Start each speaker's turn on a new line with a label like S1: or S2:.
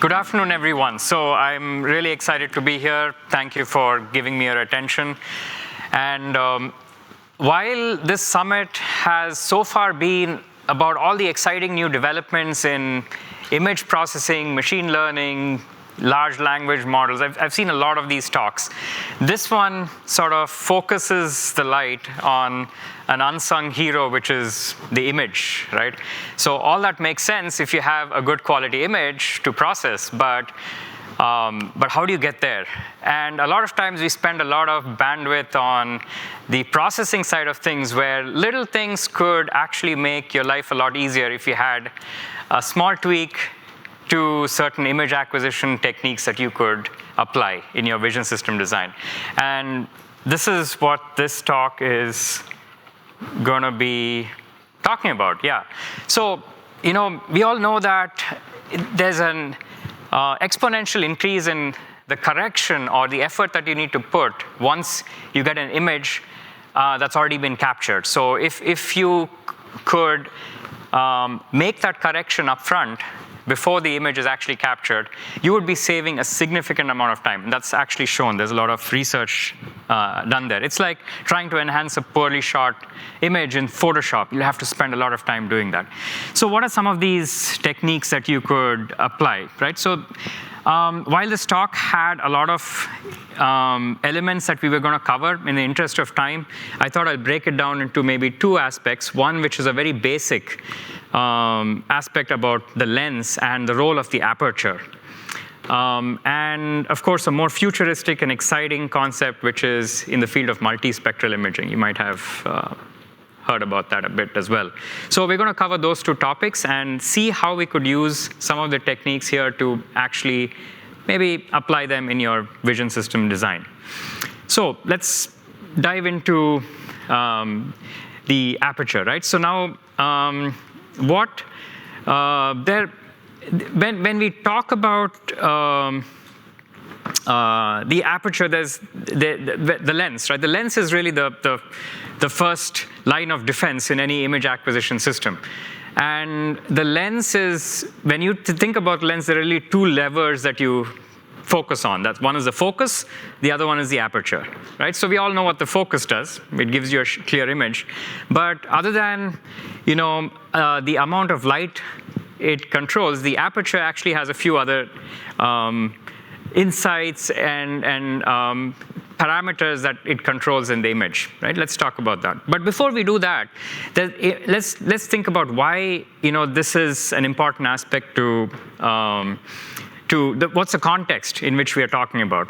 S1: Good afternoon, everyone. So I'm really excited to be here. Thank you for giving me your attention. And while this summit has so far been about all the exciting new developments in image processing, machine learning, large language models, I've seen a lot of these talks. This one sort of focuses the light on an unsung hero, which is the image, right? So all that makes sense if you have a good quality image to process, but how do you get there? And a lot of times we spend a lot of bandwidth on the processing side of things, where little things could actually make your life a lot easier if you had a small tweak to certain image acquisition techniques that you could apply in your vision system design. And this is what this talk is going to be talking about, yeah. So, we all know that there's an exponential increase in the correction or the effort that you need to put once you get an image that's already been captured. So if you could make that correction up front before the image is actually captured, you would be saving a significant amount of time. That's actually shown. There's a lot of research done there. It's like trying to enhance a poorly shot image in Photoshop. You'll have to spend a lot of time doing that. So what are some of these techniques that you could apply, right? So while this talk had a lot of elements that we were going to cover, in the interest of time, I thought I'll break it down into maybe two aspects. One, which is a very basic aspect about the lens and the role of the aperture. And of course, a more futuristic and exciting concept, which is in the field of multispectral imaging. You might have heard about that a bit as well. So we're going to cover those two topics and see how we could use some of the techniques here to actually maybe apply them in your vision system design. So let's dive into the aperture, right? So now, when we talk about the aperture, there's the lens, right? The lens is really the first line of defense in any image acquisition system. And the lens is, when you think about lens, there are really two levers that you focus on. That one is the focus, the other one is the aperture, right? So we all know what the focus does. It gives you a clear image. But other than, the amount of light it controls, the aperture actually has a few other insights and parameters that it controls in the image, right? Let's talk about that. But before we do that, let's think about why this is an important aspect to what's the context in which we are talking about.